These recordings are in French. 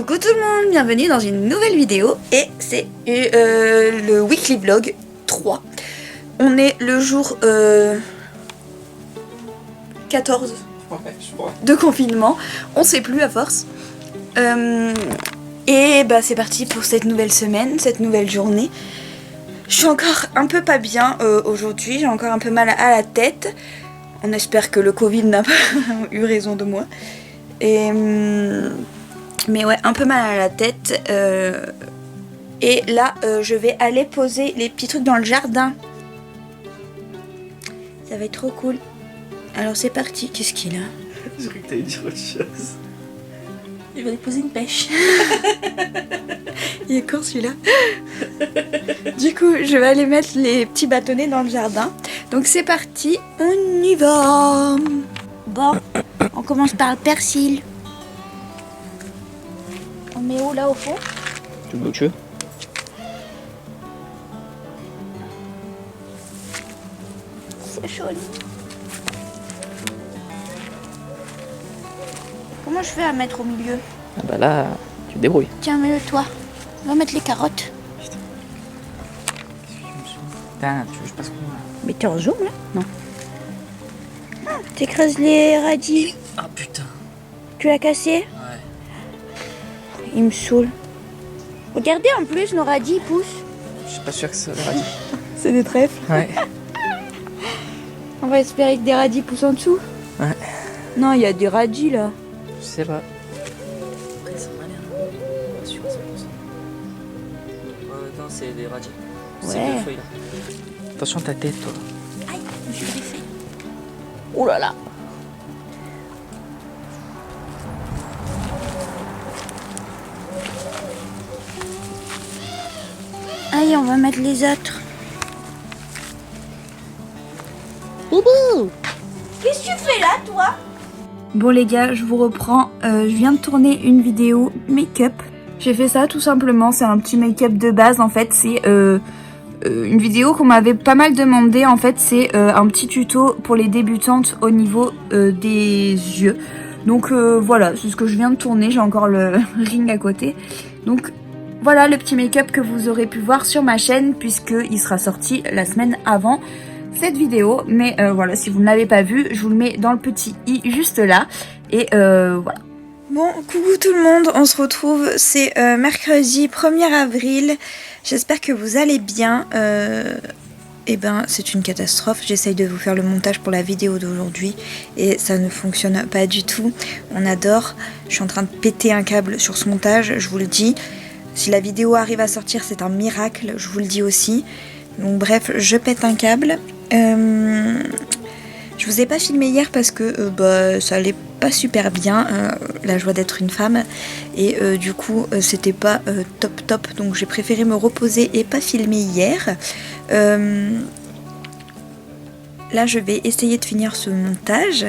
Coucou tout le monde, bienvenue dans une nouvelle vidéo et c'est le weekly vlog 3. On est le jour 14 de confinement, on sait plus à force. Et bah c'est parti pour cette nouvelle semaine, cette nouvelle journée. Je suis encore un peu pas bien aujourd'hui, j'ai encore un peu mal à la tête. On espère que le Covid n'a pas eu raison de moi. Mais ouais, un peu mal à la tête. Et là, je vais aller poser les petits trucs dans le jardin. Ça va être trop cool. Alors c'est parti. Qu'est-ce qu'il a? J'ai cru que t'allais dire autre chose. Je vais aller poser une pêche. Il est con celui-là. Du coup, je vais aller mettre les petits bâtonnets dans le jardin. Donc c'est parti, on y va. Bon, on commence par le persil. On met où là au fond? Tu veux que tu veux? C'est joli. Comment je fais à mettre au milieu? Ah bah là, tu te débrouilles. Tiens, mets-le toi. On va mettre les carottes. Putain, tu veux que je passe comment là? Mais t'es en zoom là? Non. Ah, t'écrases les radis. Ah putain. Tu l'as cassé? Ouais. Il me saoule. Regardez en plus, nos radis ils poussent. Je suis pas sûr que c'est le radis. C'est des trèfles. Ouais. On va espérer que des radis poussent en dessous. Ouais. Non, il y a des radis là. Je sais pas. Après ça m'a l'air. Pas sûr à 100%. Ouais, non, c'est des radis. Ouais. C'est deux feuilles là. Attention ta tête toi. Aïe, je me suis griffée. Oh là là. Allez, on va mettre les autres. Boubou! Qu'est-ce que tu fais là, toi? Bon les gars, je vous reprends. Je viens de tourner une vidéo make-up. J'ai fait ça tout simplement, c'est un petit make-up de base en fait. C'est une vidéo qu'on m'avait pas mal demandé. En fait, c'est un petit tuto pour les débutantes au niveau des yeux. Donc voilà, c'est ce que je viens de tourner. J'ai encore le ring à côté. Donc voilà le petit make-up que vous aurez pu voir sur ma chaîne puisqu'il sera sorti la semaine avant cette vidéo. Mais voilà, si vous ne l'avez pas vu, je vous le mets dans le petit i juste là. Et voilà. Bon, coucou tout le monde, on se retrouve, c'est mercredi 1er avril. J'espère que vous allez bien. Eh ben, c'est une catastrophe. J'essaye de vous faire le montage pour la vidéo d'aujourd'hui et ça ne fonctionne pas du tout. On adore. Je suis en train de péter un câble sur ce montage, je vous le dis. Si la vidéo arrive à sortir, c'est un miracle, je vous le dis aussi. Donc bref, je pète un câble. Je vous ai pas filmé hier parce que ça allait pas super bien, la joie d'être une femme. Et du coup, c'était pas top. Donc j'ai préféré me reposer et pas filmer hier. Là, je vais essayer de finir ce montage.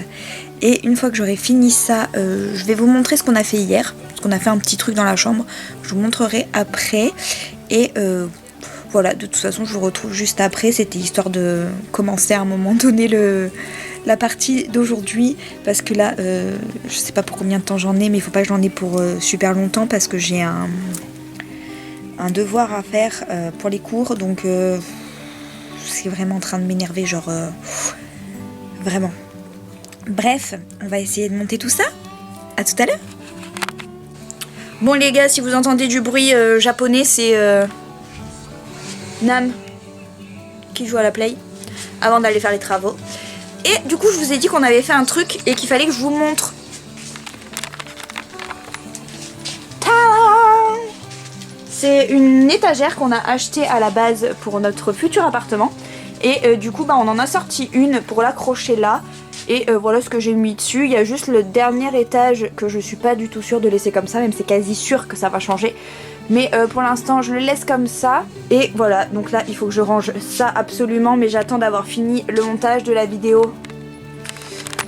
Et une fois que j'aurai fini ça, je vais vous montrer ce qu'on a fait hier. Parce qu'on a fait un petit truc dans la chambre. Je vous montrerai après. Et voilà, de toute façon, je vous retrouve juste après. C'était histoire de commencer à un moment donné la partie d'aujourd'hui. Parce que là, je sais pas pour combien de temps j'en ai, mais il faut pas que j'en ai pour super longtemps. Parce que j'ai un devoir à faire pour les cours. Donc, c'est vraiment en train de m'énerver. Genre, vraiment. Bref, on va essayer de monter tout ça. À tout à l'heure. Bon les gars, si vous entendez du bruit japonais, c'est Nam qui joue à la play avant d'aller faire les travaux. Et du coup, je vous ai dit qu'on avait fait un truc et qu'il fallait que je vous montre. Tadam! C'est une étagère qu'on a achetée à la base pour notre futur appartement. Et du coup, on en a sorti une pour l'accrocher là. Et voilà ce que j'ai mis dessus. Il y a juste le dernier étage que je suis pas du tout sûre de laisser comme ça. Même c'est quasi sûr que ça va changer. Mais pour l'instant je le laisse comme ça. Et voilà, donc là il faut que je range ça absolument. Mais j'attends d'avoir fini le montage de la vidéo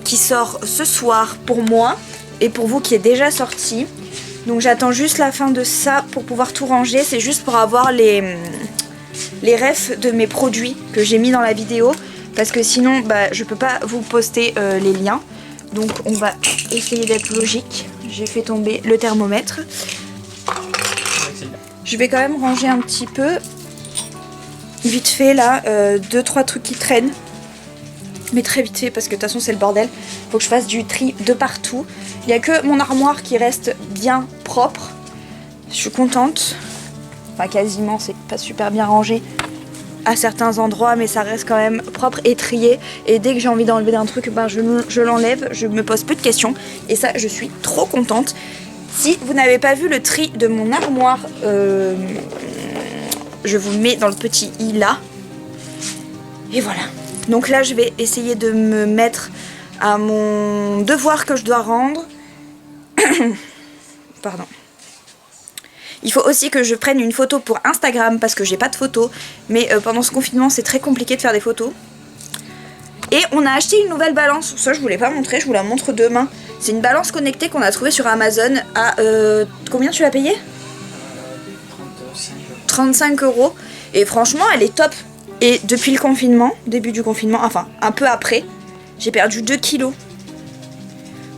qui sort ce soir pour moi. Et pour vous qui est déjà sorti. Donc j'attends juste la fin de ça pour pouvoir tout ranger. C'est juste pour avoir les refs de mes produits que j'ai mis dans la vidéo. Parce que sinon, je peux pas vous poster les liens. Donc on va essayer d'être logique. J'ai fait tomber le thermomètre. Je vais quand même ranger un petit peu. Vite fait là, 2-3 trucs qui traînent. Mais très vite fait parce que de toute façon c'est le bordel. Faut que je fasse du tri de partout. Il n'y a que mon armoire qui reste bien propre. Je suis contente. Enfin quasiment, c'est pas super bien rangé à certains endroits, mais ça reste quand même propre et trié. Et dès que j'ai envie d'enlever un truc, ben je l'enlève, je me pose plus de questions. Et ça, je suis trop contente. Si vous n'avez pas vu le tri de mon armoire, je vous mets dans le petit i là. Et voilà. Donc là, je vais essayer de me mettre à mon devoir que je dois rendre. Pardon. Il faut aussi que je prenne une photo pour Instagram parce que j'ai pas de photos. Mais pendant ce confinement, c'est très compliqué de faire des photos. Et on a acheté une nouvelle balance. Ça, je vous l'ai pas montré, je vous la montre demain. C'est une balance connectée qu'on a trouvée sur Amazon à... combien tu l'as payé ? 35 €. Et franchement, elle est top. Et depuis le confinement, début du confinement, enfin un peu après, j'ai perdu 2 kilos.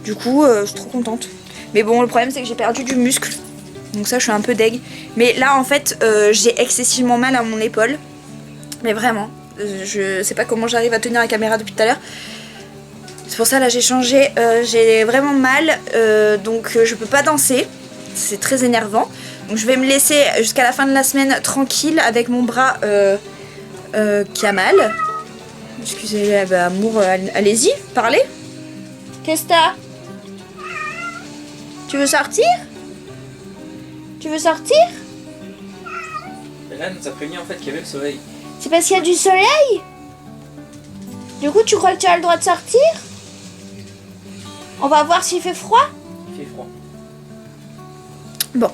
Du coup, je suis trop contente. Mais bon, le problème c'est que j'ai perdu du muscle. Donc ça, je suis un peu deg. Mais là, en fait, j'ai excessivement mal à mon épaule. Mais vraiment, je sais pas comment j'arrive à tenir la caméra depuis tout à l'heure. C'est pour ça, là, j'ai changé. J'ai vraiment mal, donc je peux pas danser. C'est très énervant. Donc je vais me laisser jusqu'à la fin de la semaine tranquille avec mon bras qui a mal. Excusez-moi, bah, amour, allez-y, parlez. Qu'est-ce que t'as ? Tu veux sortir ? Tu veux sortir ? Là, nous a prévenu en fait qu'il y avait le soleil. C'est parce qu'il y a du soleil ? Du coup, tu crois que tu as le droit de sortir ? On va voir s'il fait froid ? Il fait froid. Bon.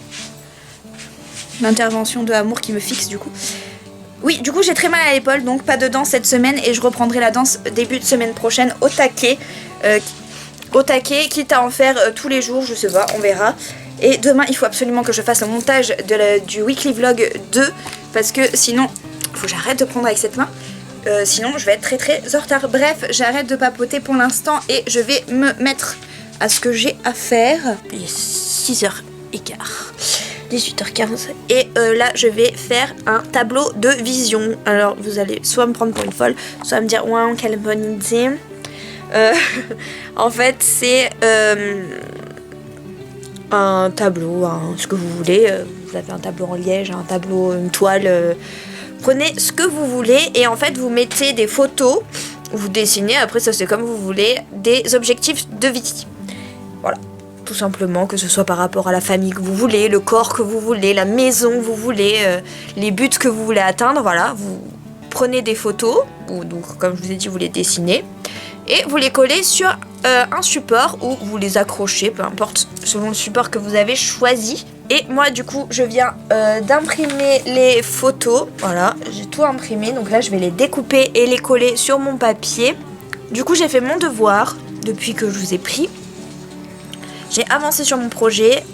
L'intervention de Amour qui me fixe du coup. Oui, du coup j'ai très mal à l'épaule, donc pas de danse cette semaine et je reprendrai la danse début de semaine prochaine au taquet. Quitte à en faire tous les jours, je sais pas, on verra. Et demain il faut absolument que je fasse le montage du weekly vlog 2 parce que sinon, faut que j'arrête de prendre avec cette main. Sinon je vais être très en retard. Bref, j'arrête de papoter pour l'instant et je vais me mettre à ce que j'ai à faire. Il est 6h15. 18h15 et là je vais faire un tableau de vision. Alors vous allez soit me prendre pour une folle, soit me dire ouais quelle bonne idée. En fait c'est un tableau, ce que vous voulez. Vous avez un tableau en liège, un tableau, une toile. Prenez ce que vous voulez et en fait vous mettez des photos, vous dessinez, après ça c'est comme vous voulez, des objectifs de vie. Voilà. Tout simplement, que ce soit par rapport à la famille que vous voulez, le corps que vous voulez, la maison que vous voulez, les buts que vous voulez atteindre, voilà, vous prenez des photos, ou donc comme je vous ai dit, vous les dessinez, et vous les collez sur un support, ou vous les accrochez, peu importe, selon le support que vous avez choisi. Et moi du coup, je viens d'imprimer les photos, voilà, j'ai tout imprimé, donc là je vais les découper et les coller sur mon papier. Du coup, j'ai fait mon devoir, depuis que je vous ai pris. J'ai avancé sur mon projet.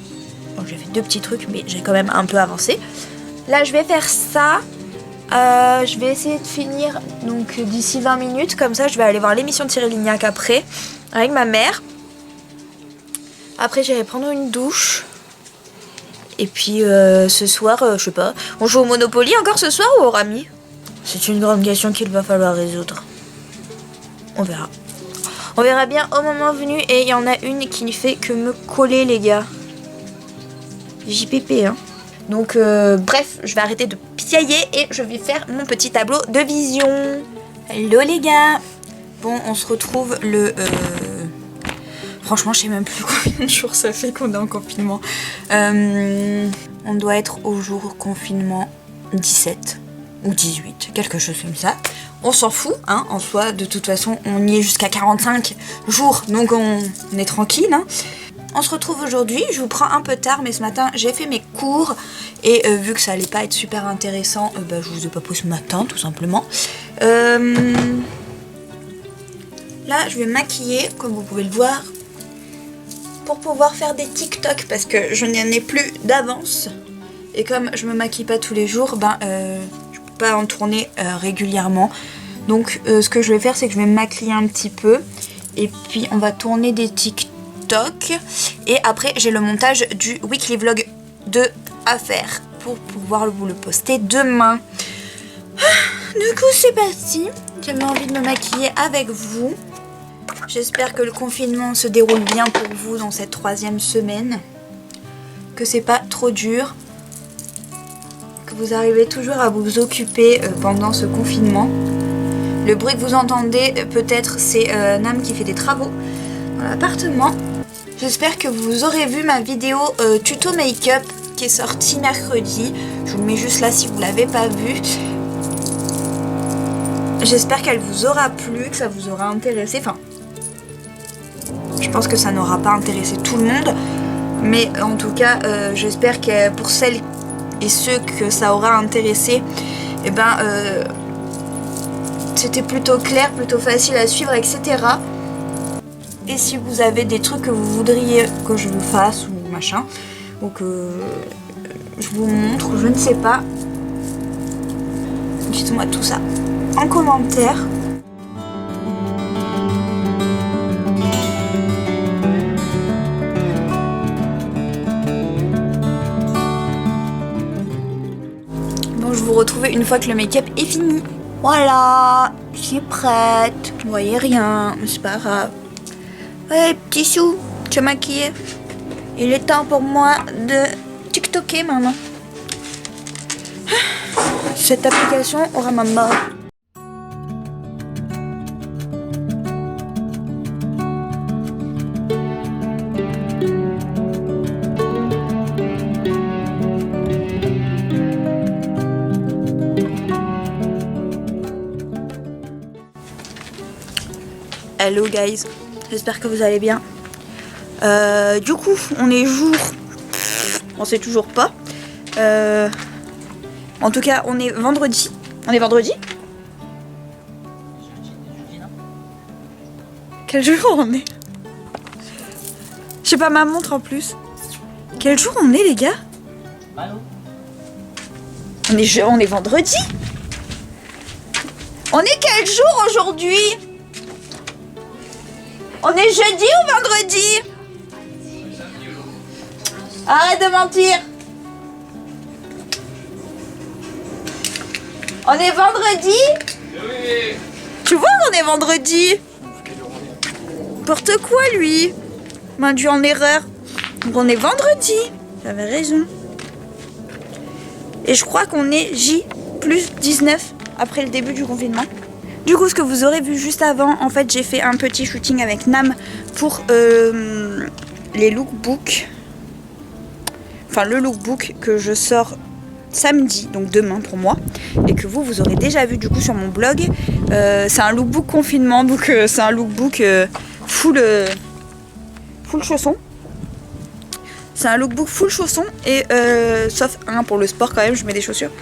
Bon, j'ai fait 2 petits trucs, mais j'ai quand même un peu avancé. Là, je vais faire ça. Je vais essayer de finir donc d'ici 20 minutes. Comme ça, je vais aller voir l'émission de Cyril Lignac après, avec ma mère. Après, j'irai prendre une douche. Et puis, ce soir, je sais pas. On joue au Monopoly encore ce soir ou au Rami ? C'est une grande question qu'il va falloir résoudre. On verra. On verra bien au moment venu. Et il y en a une qui ne fait que me coller, les gars. JPP, hein. Donc, bref, je vais arrêter de piailler et je vais faire mon petit tableau de vision. Hello, les gars. Bon, on se retrouve le... Franchement, je sais même plus combien de jours ça fait qu'on est en confinement. On doit être au jour confinement 17 ou 18, quelque chose comme ça. On s'en fout, hein, en soi, de toute façon, on y est jusqu'à 45 jours, donc on est tranquille, hein. On se retrouve aujourd'hui, je vous prends un peu tard, mais ce matin, j'ai fait mes cours, et vu que ça allait pas être super intéressant, je vous ai pas pris ce matin, tout simplement. Là, je vais maquiller, comme vous pouvez le voir, pour pouvoir faire des TikTok, parce que je n'en ai plus d'avance. Et comme je me maquille pas tous les jours, je peux pas en tourner régulièrement. Donc ce que je vais faire, c'est que je vais me maquiller un petit peu. Et puis on va tourner des TikTok. Et après j'ai le montage du weekly vlog 2 à faire pour pouvoir vous le poster demain. Du coup c'est parti, j'avais envie de me maquiller avec vous. J'espère que le confinement se déroule bien pour vous dans cette 3e semaine. Que c'est pas trop dur. Que vous arrivez toujours à vous occuper pendant ce confinement. Le bruit que vous entendez peut-être c'est Nam qui fait des travaux dans l'appartement. J'espère que vous aurez vu ma vidéo tuto make-up qui est sortie mercredi. Je vous le mets juste là si vous l'avez pas vue. J'espère qu'elle vous aura plu, que ça vous aura intéressé. Enfin, je pense que ça n'aura pas intéressé tout le monde. Mais en tout cas, j'espère que pour celles et ceux que ça aura intéressé, eh ben, c'était plutôt clair, plutôt facile à suivre, etc. Et si vous avez des trucs que vous voudriez que je vous fasse ou machin, ou que je vous montre, je ne sais pas, dites-moi tout ça en commentaire. Bon, je vous retrouve une fois que le make-up est fini. Voilà, je suis prête. Vous voyez rien, mais c'est pas grave. Ouais, petit chou, tu es maquillé. Il est temps pour moi de TikToker maintenant. Cette application aura ma mort. Hello guys, j'espère que vous allez bien. Du coup, on est jour... On sait toujours pas. En tout cas, on est vendredi. On est vendredi? Quel jour on est? Je sais pas ma montre en plus. Quel jour on est les gars? On est vendredi? On est quel jour aujourd'hui? On est jeudi ou vendredi? Arrête de mentir. On est vendredi? Oui. Tu vois, on est vendredi. N'importe quoi lui. M'induit en erreur. Donc on est vendredi. J'avais raison. Et je crois qu'on est J+19 après le début du confinement. Du coup, ce que vous aurez vu juste avant, en fait, j'ai fait un petit shooting avec Nam pour les lookbooks. Enfin, le lookbook que je sors samedi, donc demain pour moi, et que vous aurez déjà vu du coup sur mon blog. C'est un lookbook confinement, donc c'est un lookbook full chausson. C'est un lookbook full chausson, et sauf un pour le sport quand même, je mets des chaussures.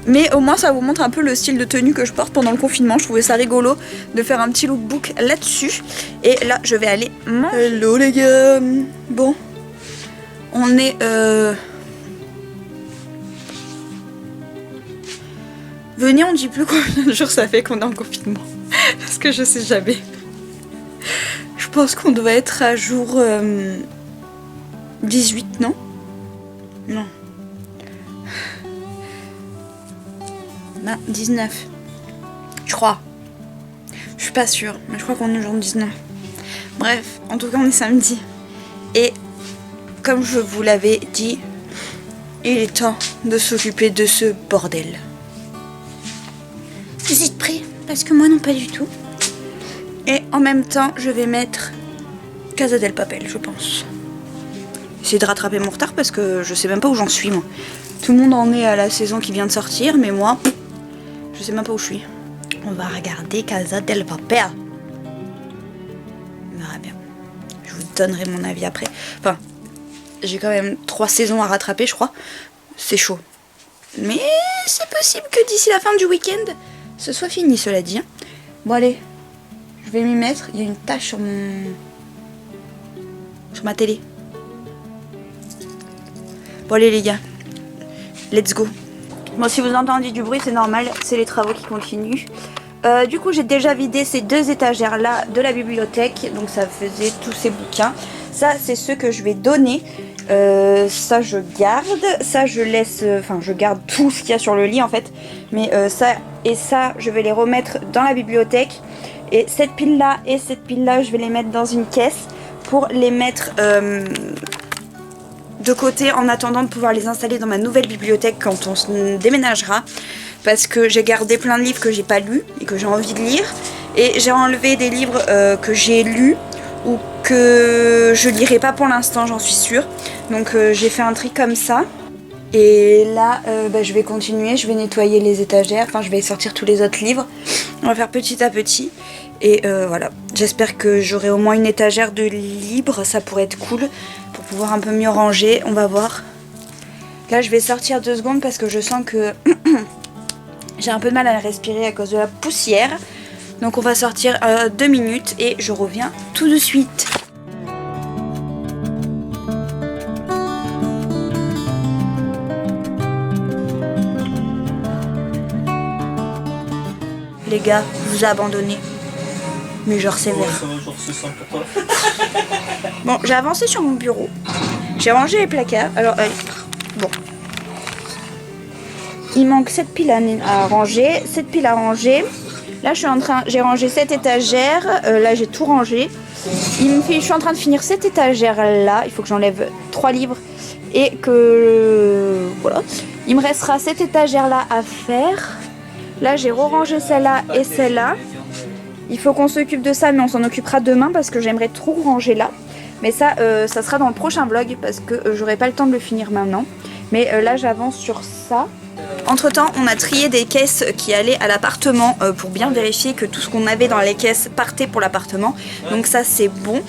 Mais au moins ça vous montre un peu le style de tenue que je porte pendant le confinement. Je trouvais ça rigolo de faire un petit lookbook là-dessus. Et là je vais aller manger. Hello les gars. Bon, on est venez, on dit plus combien de jours ça fait qu'on est en confinement. Parce que je sais jamais. Je pense qu'on doit être à jour 18, non? Non. 19. Je crois. Je suis pas sûre, mais je crois qu'on est jour 19. Bref, en tout cas on est samedi. Et comme je vous l'avais dit, il est temps de s'occuper de ce bordel. Vous êtes prêts? Parce que moi non, pas du tout. Et en même temps, je vais mettre Casa del Papel, je pense. Essayer de rattraper mon retard parce que je sais même pas où j'en suis moi. Tout le monde en est à la saison qui vient de sortir, mais moi, je sais même pas où je suis. On va regarder Casa del Papel. On verra bien. Je vous donnerai mon avis après. Enfin, j'ai quand même 3 saisons à rattraper, je crois. C'est chaud. Mais c'est possible que d'ici la fin du week-end, ce soit fini, cela dit. Bon allez, je vais m'y mettre. Il y a une tache sur ma télé. Bon allez les gars, let's go. Bon, si vous entendez du bruit, c'est normal, c'est les travaux qui continuent. Du coup, j'ai déjà vidé ces 2 étagères là de la bibliothèque, donc ça faisait tous ces bouquins. Ça, c'est ceux que je vais donner. Ça je garde, ça je laisse, enfin je garde tout ce qu'il y a sur le lit en fait, mais ça et ça je vais les remettre dans la bibliothèque, et cette pile là et cette pile là je vais les mettre dans une caisse pour les mettre de côté en attendant de pouvoir les installer dans ma nouvelle bibliothèque quand on se déménagera, parce que j'ai gardé plein de livres que j'ai pas lus et que j'ai envie de lire, et j'ai enlevé des livres que j'ai lus ou que je lirai pas pour l'instant, j'en suis sûre. Donc j'ai fait un tri comme ça. Et là je vais continuer, je vais nettoyer les étagères, enfin je vais sortir tous les autres livres. On va faire petit à petit. Et voilà, j'espère que j'aurai au moins une étagère de livres, ça pourrait être cool pour pouvoir un peu mieux ranger, on va voir. Là je vais sortir 2 secondes parce que je sens que j'ai un peu de mal à respirer à cause de la poussière. Donc on va sortir 2 minutes et je reviens tout de suite. Les gars, je vous ai abandonné. Mais genre sévère. Bon, j'ai avancé sur mon bureau. J'ai rangé les placards. Alors, bon. Il manque cette pile à ranger, cette pile à ranger. Là, j'ai rangé cette étagère. Là, j'ai tout rangé. Je suis en train de finir cette étagère là. Il faut que j'enlève 3 livres et que voilà. Il me restera cette étagère là à faire. Là, j'ai re-rangé celle-là et celle-là. Il faut qu'on s'occupe de ça, mais on s'en occupera demain parce que j'aimerais trop ranger là. Mais ça, ça sera dans le prochain vlog parce que j'aurai pas le temps de le finir maintenant. Mais là, j'avance sur ça. Entre temps, on a trié des caisses qui allaient à l'appartement pour bien vérifier que tout ce qu'on avait dans les caisses partait pour l'appartement. Donc ça c'est bon,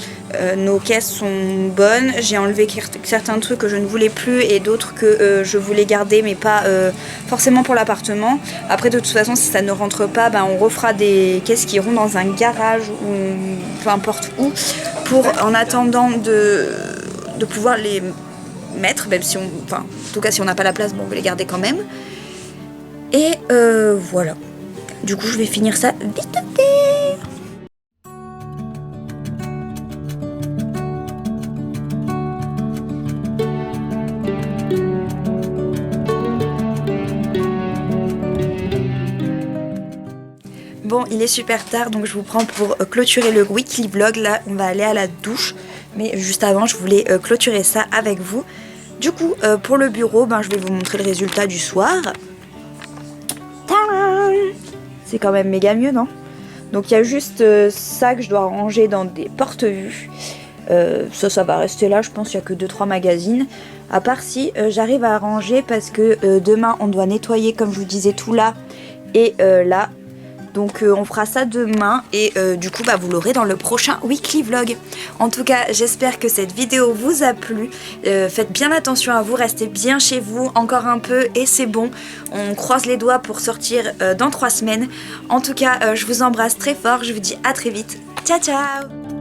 nos caisses sont bonnes. J'ai enlevé certains trucs que je ne voulais plus et d'autres que je voulais garder mais pas forcément pour l'appartement. Après de toute façon si ça ne rentre pas, on refera des caisses qui iront dans un garage ou peu importe où pour en attendant de pouvoir les mettre, même si en tout cas si on n'a pas la place, on va les garder quand même. Et voilà. Du coup, je vais finir ça vite. Bon, il est super tard, donc je vous prends pour clôturer le weekly vlog. Là, on va aller à la douche. Mais juste avant, je voulais clôturer ça avec vous. Du coup, pour le bureau, je vais vous montrer le résultat du soir. C'est quand même méga mieux, non? Donc il y a juste ça que je dois ranger dans des porte-vues. Ça va rester là, je pense qu'il n'y a que 2-3 magazines. À part si j'arrive à ranger parce que demain on doit nettoyer, comme je vous disais, tout là et là. Donc on fera ça demain et du coup vous l'aurez dans le prochain weekly vlog. En tout cas j'espère que cette vidéo vous a plu. Faites bien attention à vous, restez bien chez vous encore un peu et c'est bon. On croise les doigts pour sortir dans 3 semaines. En tout cas je vous embrasse très fort, je vous dis à très vite. Ciao ciao.